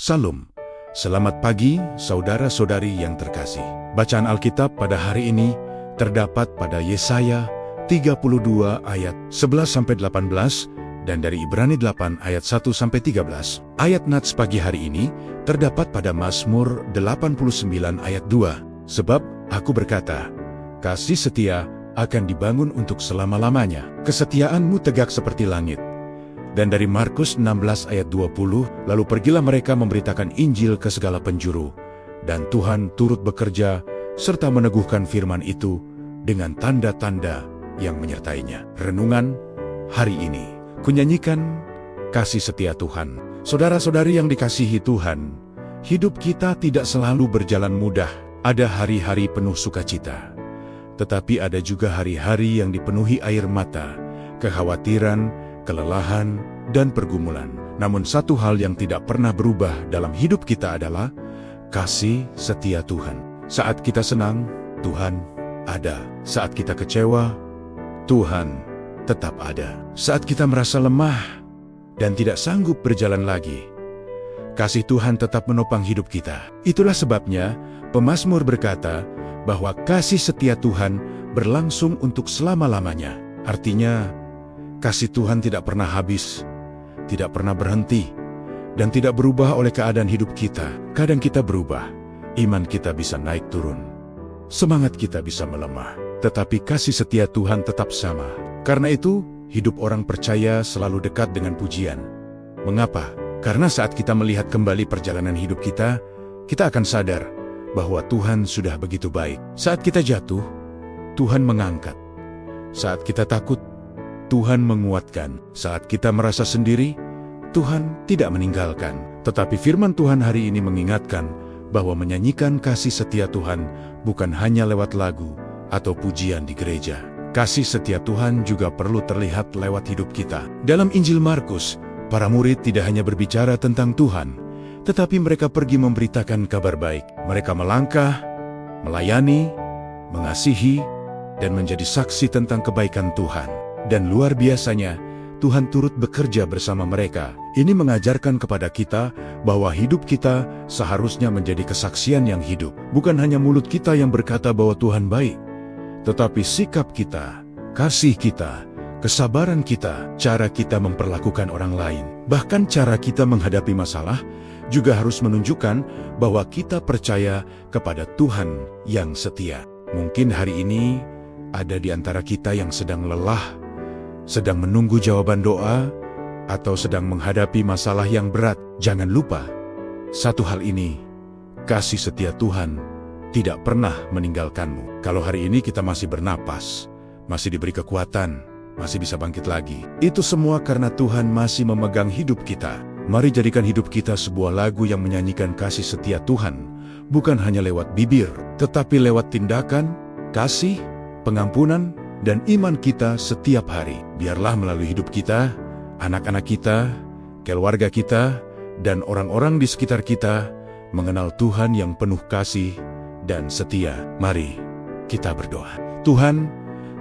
Salam, selamat pagi saudara-saudari yang terkasih. Bacaan Alkitab pada hari ini terdapat pada Yesaya 32 ayat 11-18 dan dari Ibrani 8 ayat 1-13. Ayat nats pagi hari ini terdapat pada Mazmur 89 ayat 2. Sebab aku berkata, kasih setia akan dibangun untuk selama-lamanya. Kesetiaanmu tegak seperti langit. Dan dari Markus 16 ayat 20, lalu pergilah mereka memberitakan Injil ke segala penjuru, dan Tuhan turut bekerja serta meneguhkan firman itu dengan tanda-tanda yang menyertainya. Renungan hari ini, kunyanyikan kasih setia Tuhan. Saudara-saudari yang dikasihi Tuhan, hidup kita tidak selalu berjalan mudah. Ada hari-hari penuh sukacita, tetapi ada juga hari-hari yang dipenuhi air mata, kekhawatiran, kelelahan, dan pergumulan. Namun satu hal yang tidak pernah berubah dalam hidup kita adalah kasih setia Tuhan. Saat kita senang, Tuhan ada. Saat kita kecewa, Tuhan tetap ada. Saat kita merasa lemah dan tidak sanggup berjalan lagi, kasih Tuhan tetap menopang hidup kita. Itulah sebabnya pemazmur berkata bahwa kasih setia Tuhan berlangsung untuk selama-lamanya. Artinya, kasih Tuhan tidak pernah habis, tidak pernah berhenti, dan tidak berubah oleh keadaan hidup kita. Kadang kita berubah, iman kita bisa naik turun, semangat kita bisa melemah, tetapi kasih setia Tuhan tetap sama. Karena itu, hidup orang percaya selalu dekat dengan pujian. Mengapa? Karena saat kita melihat kembali perjalanan hidup kita akan sadar bahwa Tuhan sudah begitu baik. Saat kita jatuh, Tuhan mengangkat. Saat kita takut, Tuhan menguatkan. Saat kita merasa sendiri, Tuhan tidak meninggalkan. Tetapi firman Tuhan hari ini mengingatkan bahwa menyanyikan kasih setia Tuhan bukan hanya lewat lagu atau pujian di gereja. Kasih setia Tuhan juga perlu terlihat lewat hidup kita. Dalam Injil Markus, para murid tidak hanya berbicara tentang Tuhan, tetapi mereka pergi memberitakan kabar baik. Mereka melangkah, melayani, mengasihi, dan menjadi saksi tentang kebaikan Tuhan. Dan luar biasanya, Tuhan turut bekerja bersama mereka. Ini mengajarkan kepada kita bahwa hidup kita seharusnya menjadi kesaksian yang hidup. Bukan hanya mulut kita yang berkata bahwa Tuhan baik, tetapi sikap kita, kasih kita, kesabaran kita, cara kita memperlakukan orang lain, bahkan cara kita menghadapi masalah, juga harus menunjukkan bahwa kita percaya kepada Tuhan yang setia. Mungkin hari ini ada di antara kita yang sedang lelah, sedang menunggu jawaban doa, atau sedang menghadapi masalah yang berat. Jangan lupa, satu hal ini, kasih setia Tuhan tidak pernah meninggalkanmu. Kalau hari ini kita masih bernapas, masih diberi kekuatan, masih bisa bangkit lagi, itu semua karena Tuhan masih memegang hidup kita. Mari jadikan hidup kita sebuah lagu yang menyanyikan kasih setia Tuhan, bukan hanya lewat bibir, tetapi lewat tindakan, kasih, pengampunan, dan iman kita setiap hari. Biarlah melalui hidup kita, anak-anak kita, keluarga kita, dan orang-orang di sekitar kita mengenal Tuhan yang penuh kasih dan setia. Mari kita berdoa. Tuhan,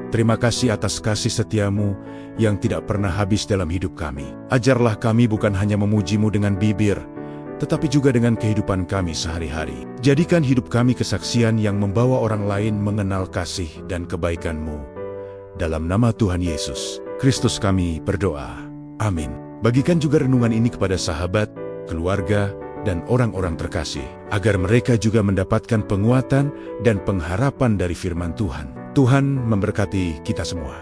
terima kasih atas kasih setiamu yang tidak pernah habis dalam hidup kami. Ajarlah kami bukan hanya memujimu dengan bibir, tetapi juga dengan kehidupan kami sehari-hari. Jadikan hidup kami kesaksian yang membawa orang lain mengenal kasih dan kebaikan-Mu. Dalam nama Tuhan Yesus Kristus kami berdoa. Amin. Bagikan juga renungan ini kepada sahabat, keluarga, dan orang-orang terkasih, agar mereka juga mendapatkan penguatan dan pengharapan dari firman Tuhan. Tuhan memberkati kita semua.